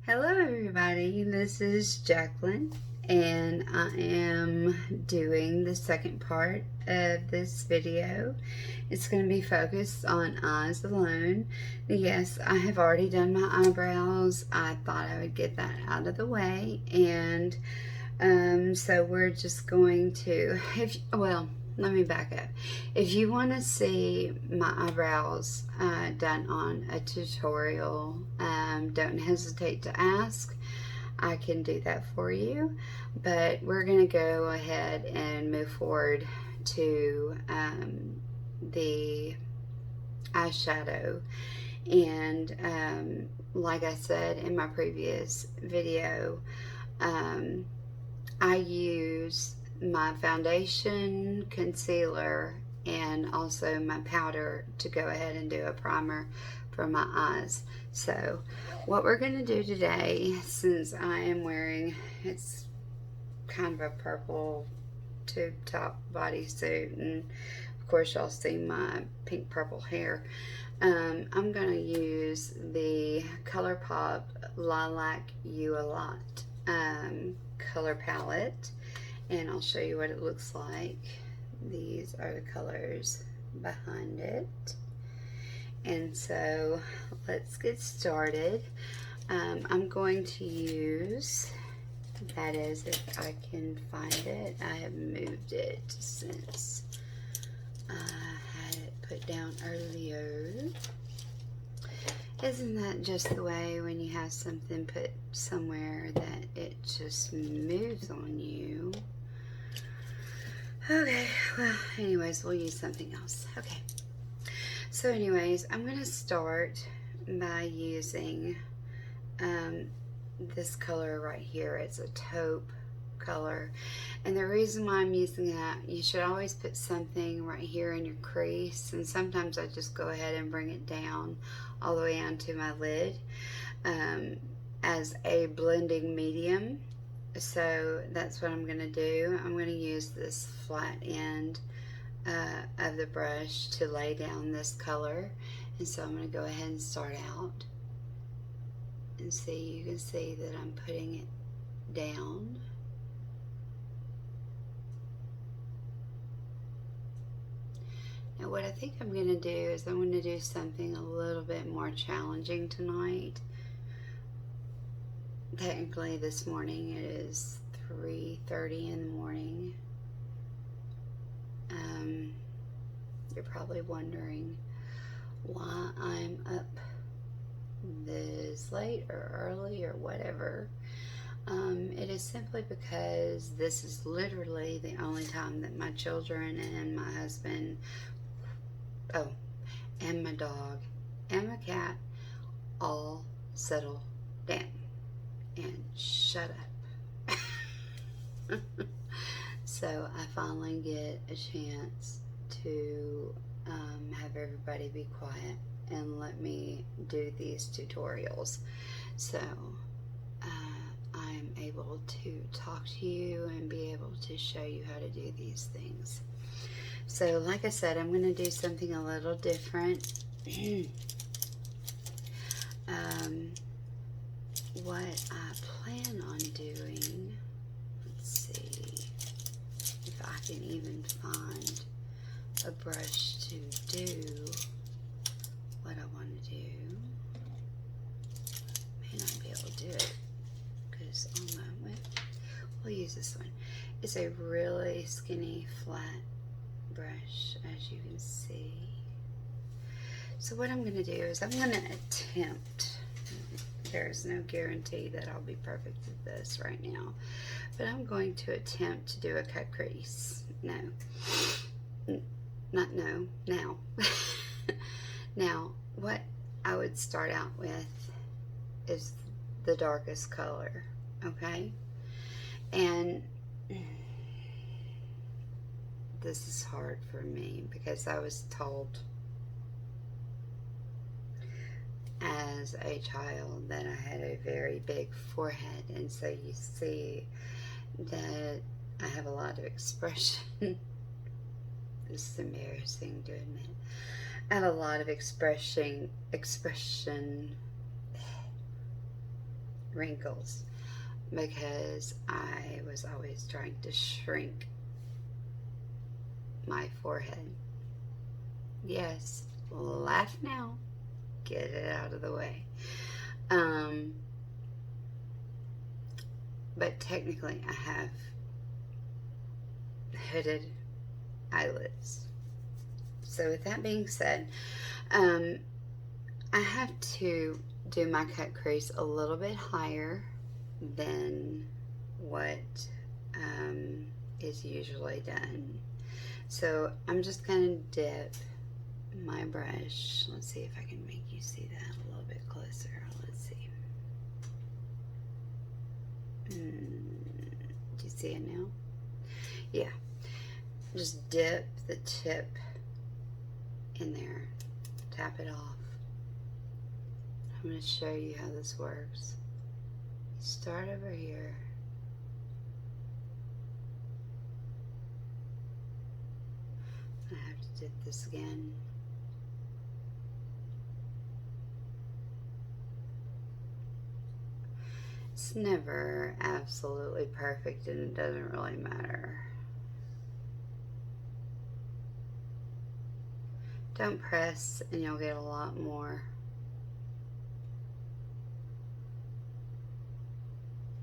Hello everybody, this is Jacqueline and I am doing the second part of this video. It's going to be focused on eyes alone. Yes, I have already done my eyebrows. I thought I would get that out of the way, and so we're just going to, let me back up. If you want to see my eyebrows done on a tutorial, don't hesitate to ask. I can do that for you. But we're going to go ahead and move forward to the eyeshadow. And like I said in my previous video, I use my foundation, concealer, and also my powder to go ahead and do a primer for my eyes. So what we're going to do today, since I am wearing, it's kind of a purple tube top bodysuit, and of course y'all see my pink purple hair, I'm going to use the ColourPop Lilac You A Lot color palette, and I'll show you what it looks like. These are the colors behind it. And so let's get started. I'm going to use, that is, if I can find it. I have moved it since I had it put down earlier. Isn't that just the way when you have something put somewhere that it just moves on you? Okay, well, anyways, we'll use something else. Okay. So anyways, I'm going to start by using this color right here. It's a taupe color. And the reason why I'm using that, you should always put something right here in your crease. And sometimes I just go ahead and bring it down all the way onto my lid as a blending medium. So that's what I'm going to do. I'm going to use this flat end of the brush to lay down this color, and so I'm going to go ahead and start out, and see, you can see that I'm putting it down. Now what I think I'm going to do is I'm going to do something a little bit more challenging tonight. Technically this morning it is 3:30 in the morning. You're probably wondering why I'm up this late or early or whatever. It is simply because this is literally the only time that my children and my husband, and my dog and my cat all settle down and shut up. So I finally get a chance to have everybody be quiet and let me do these tutorials. So I'm able to talk to you and be able to show you how to do these things. So like I said, I'm going to do something a little different. What I plan on doing, let's see if I can even find a brush to do what I want to do. May not be able to do it because we'll use this one. It's a really skinny flat brush, as you can see. So what I'm going to do is I'm going to attempt, there's no guarantee that I'll be perfect at this right now, but I'm going to attempt to do a cut crease. Now. Now, what I would start out with is the darkest color, okay? And this is hard for me because I was told as a child that I had a very big forehead, and so you see that I have a lot of expression. This is embarrassing to admit. I have a lot of expression wrinkles because I was always trying to shrink my forehead. Yes, laugh now. Get it out of the way. But technically I have hooded eyelids. So with that being said, I have to do my cut crease a little bit higher than what is usually done. So I'm just going to dip my brush. Let's see if I can make you see that a little bit closer. Let's see. Do you see it now? Yeah. Just dip the tip in there. Tap it off. I'm going to show you how this works. You start over here. I have to dip this again. It's never absolutely perfect, and it doesn't really matter. Don't press and you'll get a lot more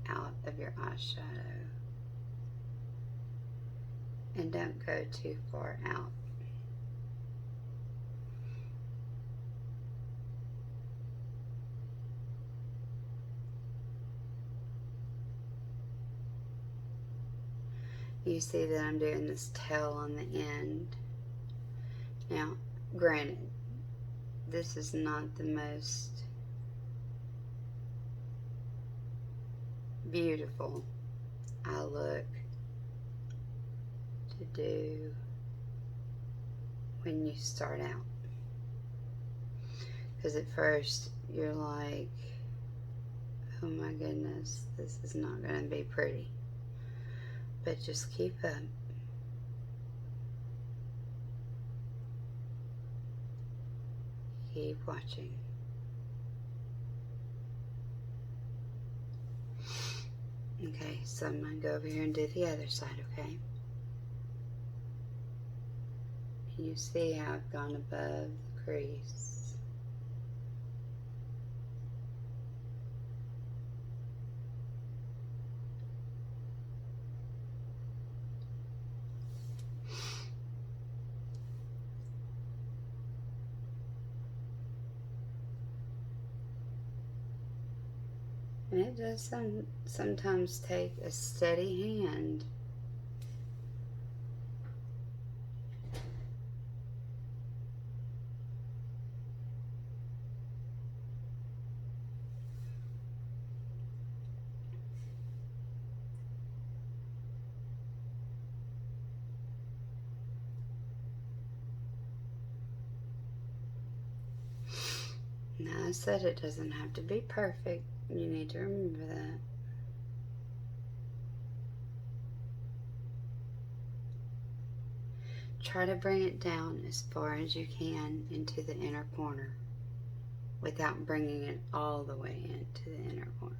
out of your eyeshadow. And don't go too far out. You see that I'm doing this tail on the end. Now, granted, this is not the most beautiful eye look to do when you start out. Because at first, you're like, oh my goodness, this is not going to be pretty. But just keep up. Keep watching. Okay, so I'm going to go over here and do the other side, okay? Can you see how I've gone above the crease? And it does sometimes take a steady hand. Now, I said it doesn't have to be perfect. You need to remember that. Try to bring it down as far as you can into the inner corner without bringing it all the way into the inner corner.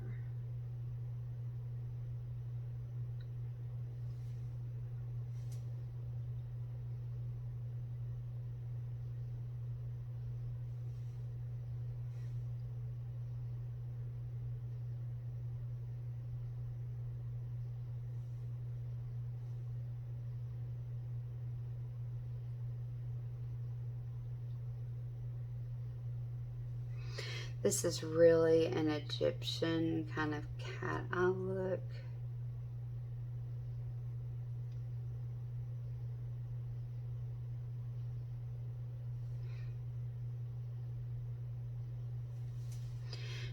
This is really an Egyptian kind of cat eye look.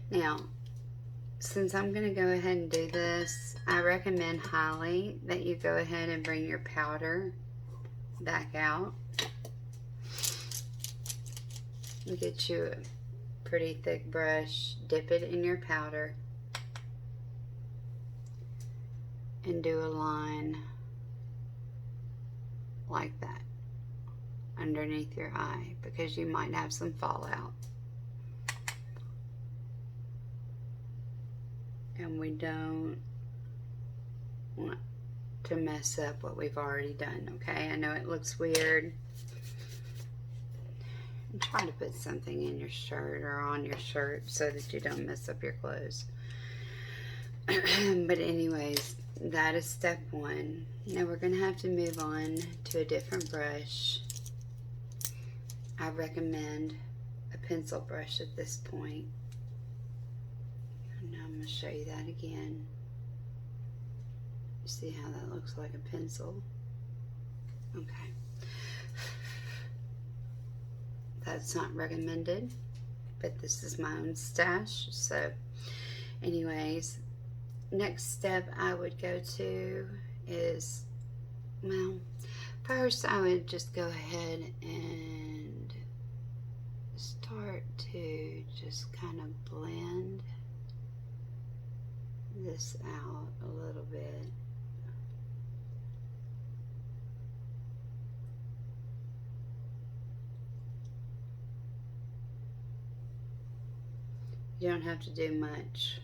Now, since I'm going to go ahead and do this, I recommend highly that you go ahead and bring your powder back out. And get you a pretty thick brush, dip it in your powder, and do a line like that underneath your eye, because you might have some fallout. and we don't want to mess up what we've already done, okay? I know it looks weird. And try to put something in your shirt or on your shirt so that you don't mess up your clothes. But anyways, that is step one. Now we're going to have to move on to a different brush. I recommend a pencil brush at this point. And now I'm going to show you that again. See how that looks like a pencil? Okay. That's not recommended, but this is my own stash. So anyways, next step I would go to is, well, first I would just go ahead and start to just kind of blend this out a little bit. You don't have to do much.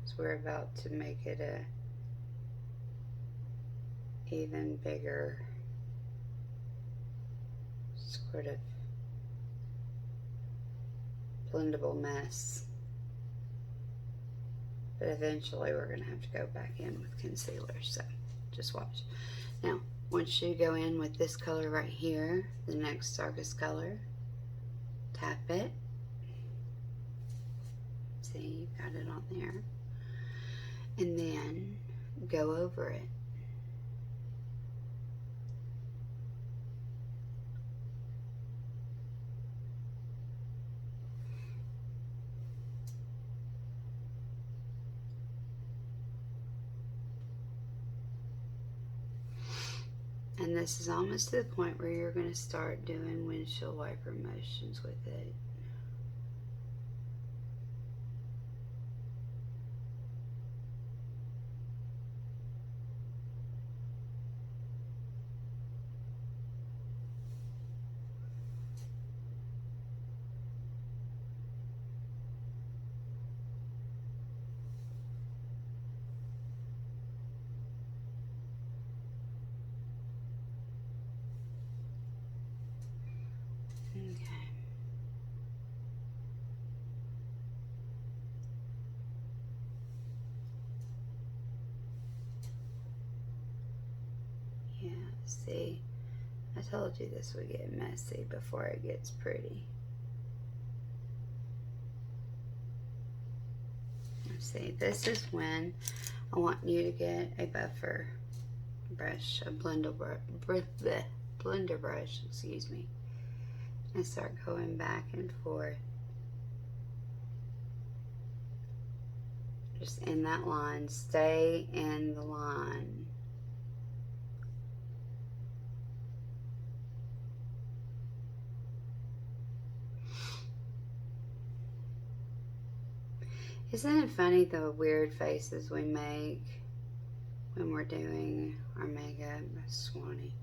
So we're about to make it a even bigger sort of blendable mess. But eventually we're going to have to go back in with concealer, so just watch. Now, once you go in with this color right here, the next darkest color, tap it. See, you got it on there. And then go over it. And this is almost to the point where you're going to start doing windshield wiper motions with it. Okay. Yeah, see, I told you this would get messy before it gets pretty. See, this is when I want you to get a buffer brush, a blender brush, excuse me, and start going back and forth. Just in that line, stay in the line. Isn't it funny the weird faces we make when we're doing our makeup? Swanee.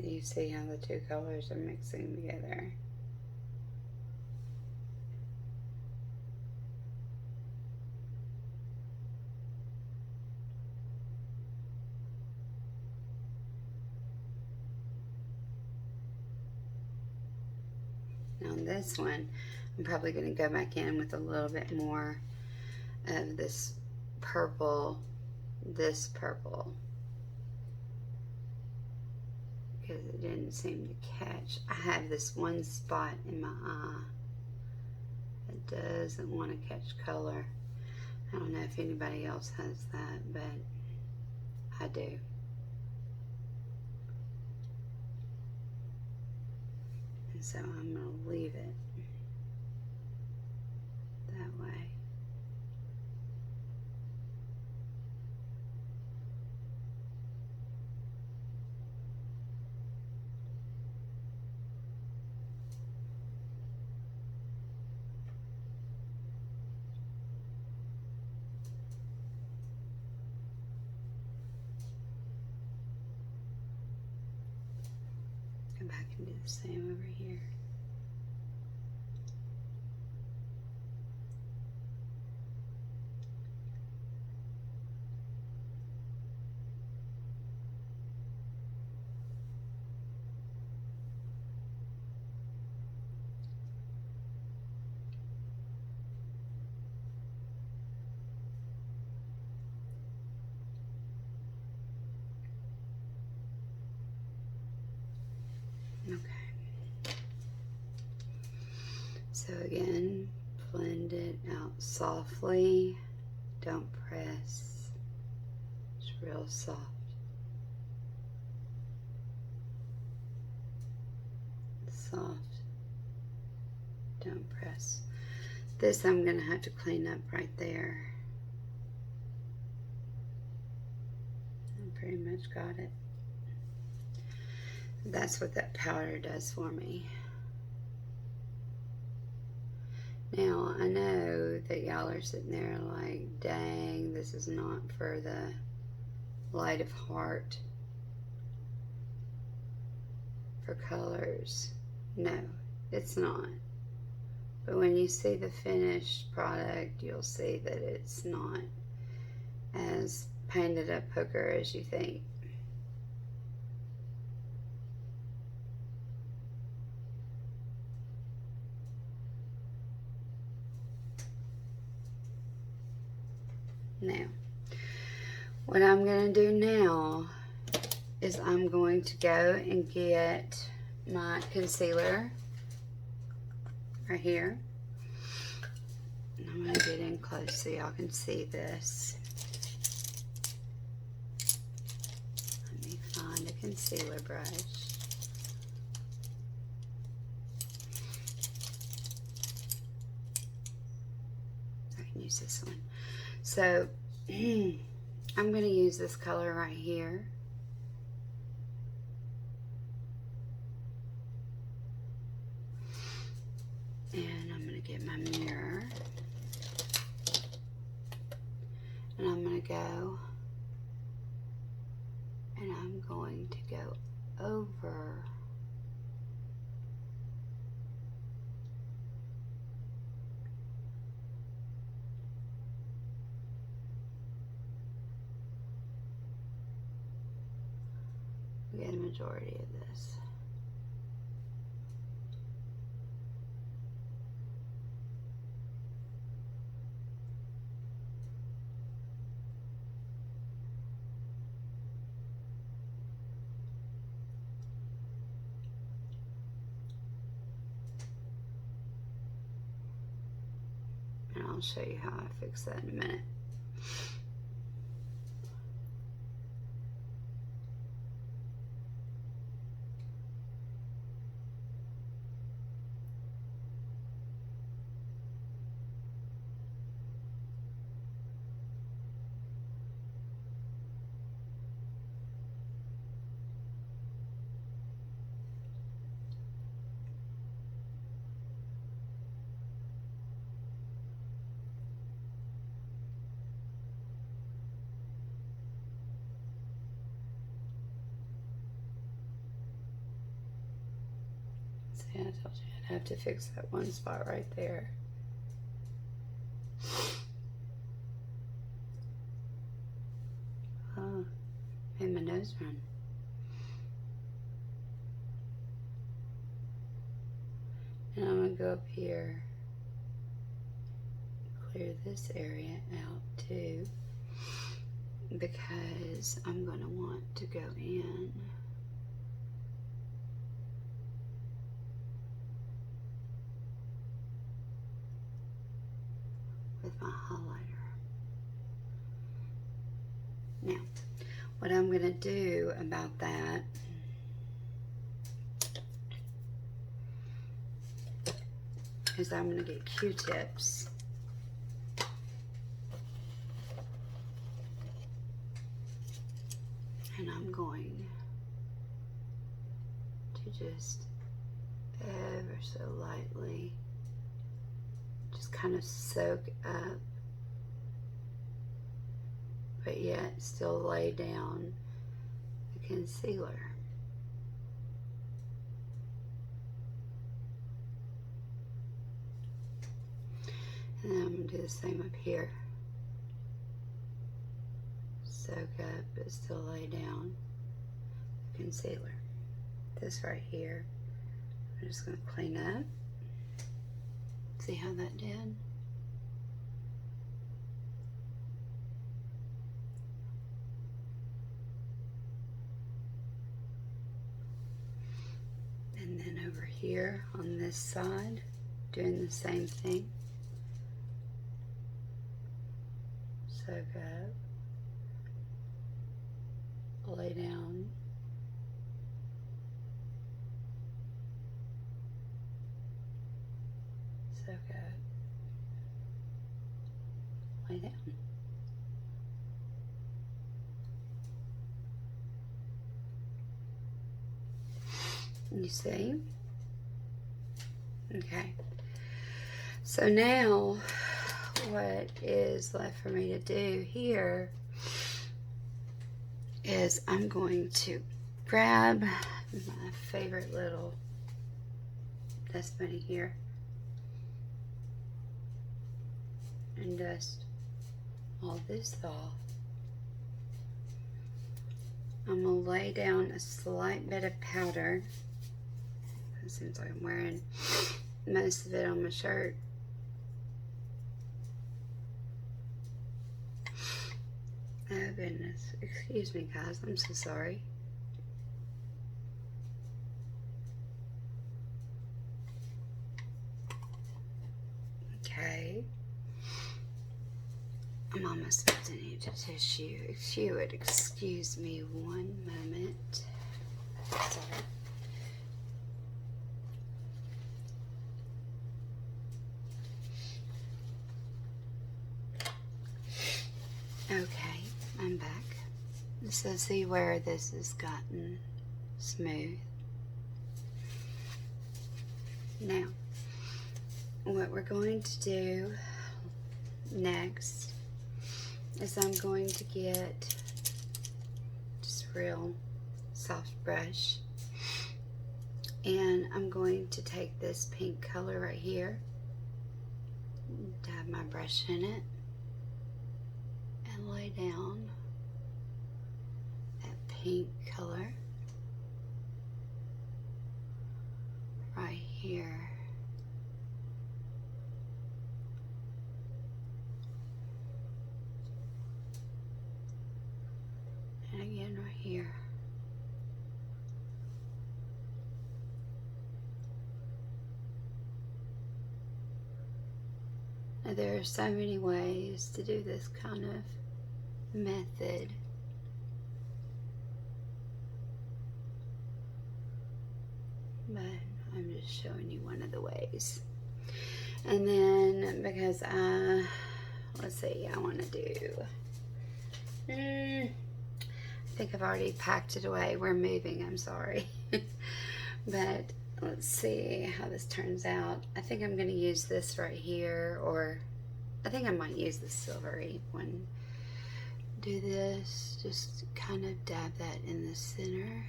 You see how the two colors are mixing together. Now on this one, I'm probably going to go back in with a little bit more of this purple, because it didn't seem to catch. I have this one spot in my eye that doesn't want to catch color. I don't know if anybody else has that, but I do. So I'm going to leave it that way. Go back and do the same over here. Okay. So again, blend it out softly. Don't press. It's real soft. Soft. Don't press. This I'm going to have to clean up right there. I pretty much got it. That's what that powder does for me. Now, I know that y'all are sitting there like, dang, this is not for the light of heart for colors. No, it's not. But when you see the finished product, you'll see that it's not as painted up hooker as you think. Now, what I'm going to do now is I'm going to go and get my concealer right here. And I'm going to get in close so y'all can see this. Let me find a concealer brush. I can use this one. So I'm going to use this color right here. And I'm going to get my mirror. And I'm going to go and I'm going to go over get a majority of this. And I'll show you how I fix that in a minute. See, I told you I'd have to fix that one spot right there. Oh, made my nose run. And I'm going to go up here, clear this area out too, because I'm going to want to go in with my highlighter. Now, what I'm going to do about that is I'm going to get Q-tips. And I'm going to just ever so lightly just kind of soak up, but yet still lay down the concealer. And then I'm going to do the same up here. Soak up, but still lay down the concealer. This right here, I'm just going to clean up. See how that did? And then over here on this side, doing the same thing. Soak up, lay down, soak up, lay down. You see? Okay. So now what is left for me to do here is I'm going to grab my favorite little dust bunny here and dust all this off. I'm going to lay down a slight bit of powder. It seems like I'm wearing most of it on my shirt. Oh goodness, excuse me guys, I'm so sorry. Okay. I'm almost about to need a tissue. If you would excuse me one moment. Sorry. Okay, I'm back. So see where this has gotten smooth. Now, what we're going to do next is I'm going to get just a real soft brush, and I'm going to take this pink color right here, dab my brush in it, and lay down that pink color right here. And again right here. Now there are so many ways to do this kind of method. But I'm just showing you one of the ways. And then because let's see, I want to do, I think I've already packed it away. We're moving, I'm sorry. But let's see how this turns out. I think I'm going to use this right here, or I think I might use the silvery one. Do this, just kind of dab that in the center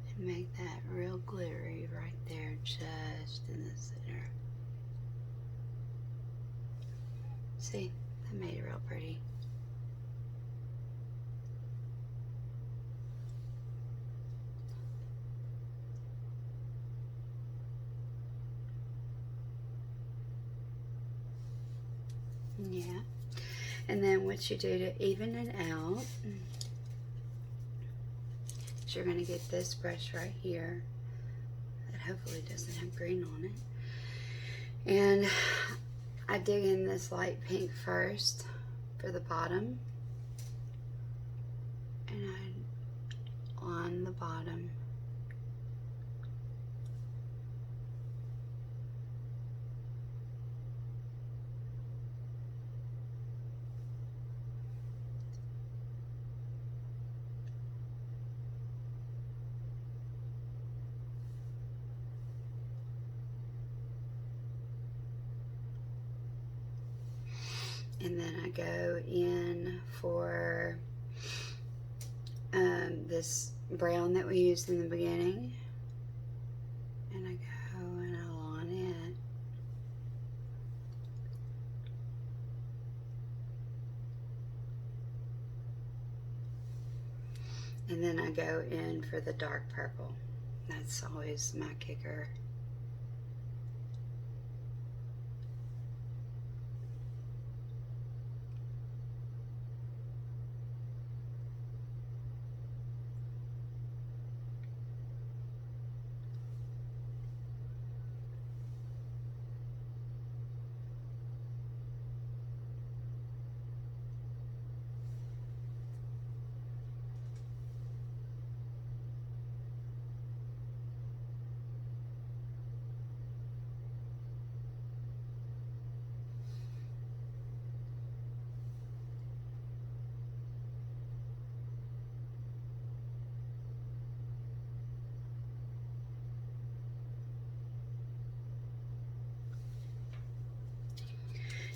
and make that real glittery right there, just in the center. See, that made it real pretty. Yeah. And then what you do to even it out is you're going to get this brush right here that hopefully doesn't have green on it. And I dig in this light pink first for the bottom. And I on the bottom I go in for this brown that we used in the beginning, and I go and I line it. And then I go in for the dark purple. That's always my kicker.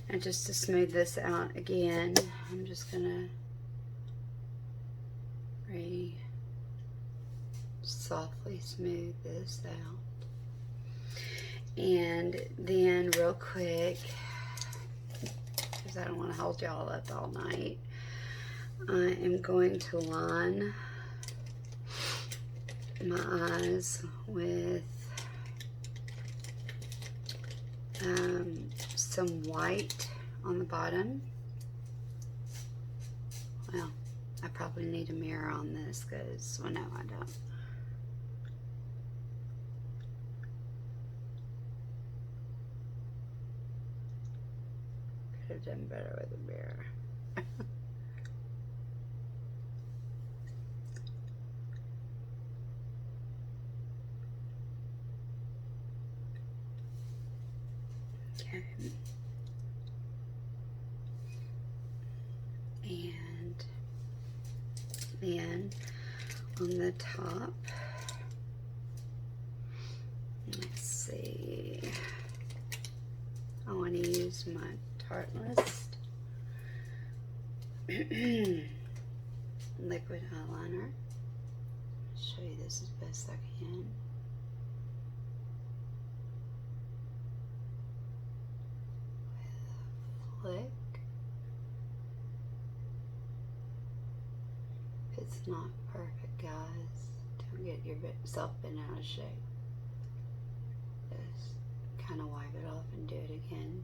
And just to smooth this out again, I'm just gonna softly smooth this out. And then real quick, because I don't want to hold y'all up all night, I am going to line my eyes with some white on the bottom. Well, I probably need a mirror on this because, well, no, I don't. Could have done better with a mirror. Okay. And then on the top, let's see, I want to use my Tartelist liquid eyeliner. I'll show you this as best I can. With a flick. If it's not perfect, guys, don't get yourself bent out of shape. Just kind of wipe it off and do it again.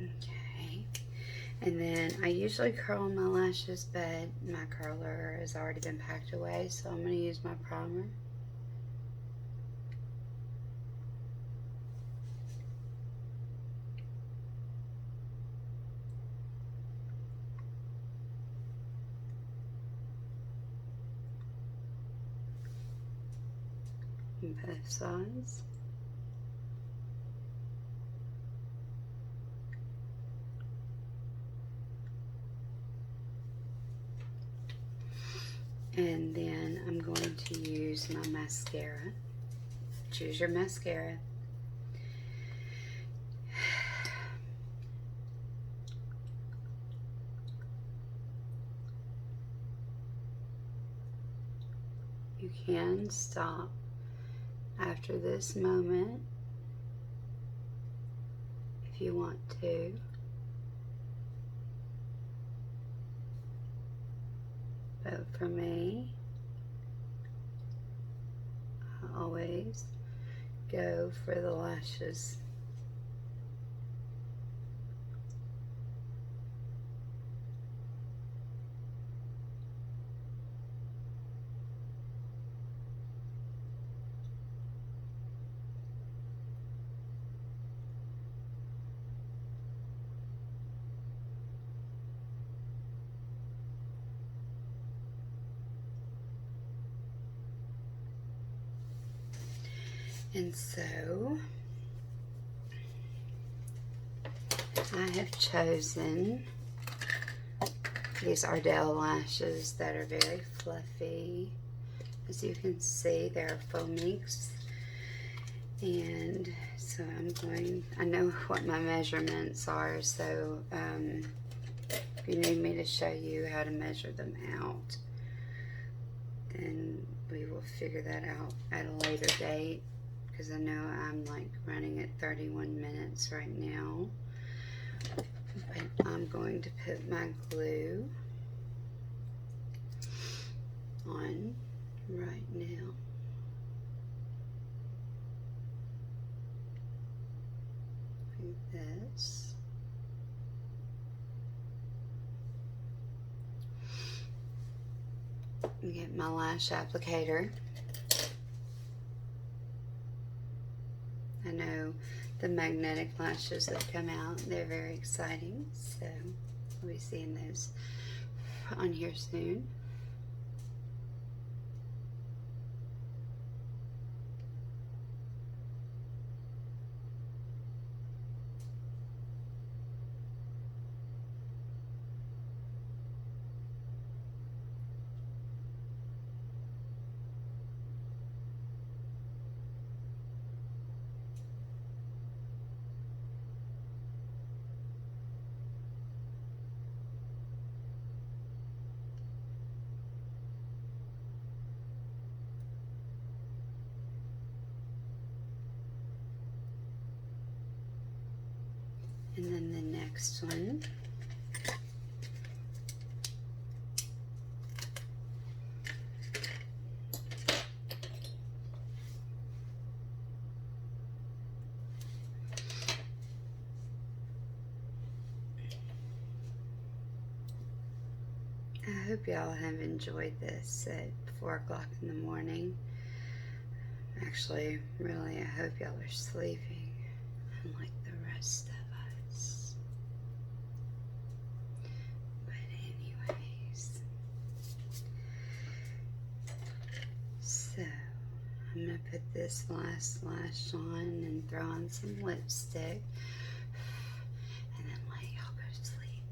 Okay, and then I usually curl my lashes, but my curler has already been packed away, so I'm going to use my primer. On both sides. And then I'm going to use my mascara. Choose your mascara. You can stop after this moment if you want to. But for me, I always go for the lashes. And so I have chosen these Ardell lashes that are very fluffy. As you can see, they're faux mix. And so I know what my measurements are, so if you need me to show you how to measure them out, then we will figure that out at a later date, because I know I'm like running at 31 minutes right now. But I'm going to put my glue on right now. Like this. And get my lash applicator. I know the magnetic lashes that come out, they're very exciting, so we'll be seeing those on here soon. And then the next one. I hope y'all have enjoyed this at 4 o'clock in the morning. Actually, really, I hope y'all are sleeping, unlike the rest of us. But anyways, so I'm going to put this last lash on and throw on some lipstick, and then let y'all go to sleep.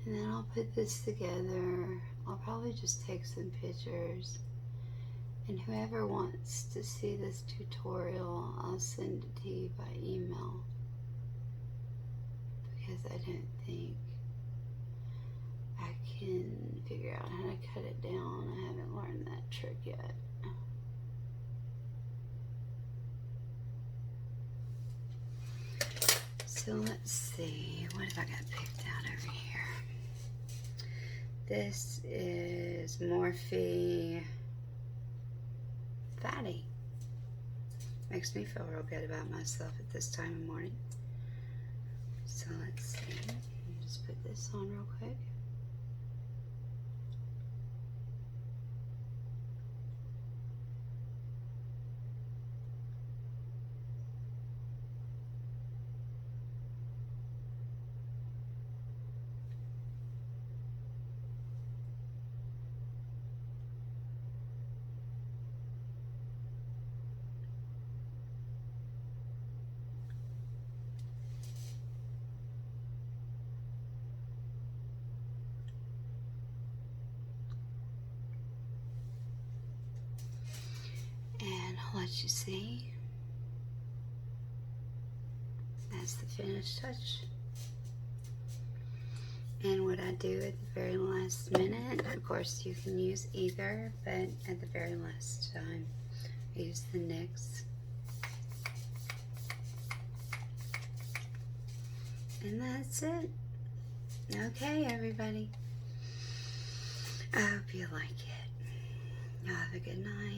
And then I'll put this together. I'll probably just take some pictures. And whoever wants to see this tutorial, I'll send it to you by email. Because I don't think I can figure out how to cut it down. I haven't learned that trick yet. So let's see, what have I got picked out over here? This is Morphe Fatty. Makes me feel real good about myself at this time of morning. So let's see, let me just put this on real quick. And I'll let you see. That's the finished touch. And what I do at the very last minute, of course you can use either, but at the very last time, I use the NYX. And that's it. Okay, everybody. I hope you like it. Y'all have a good night.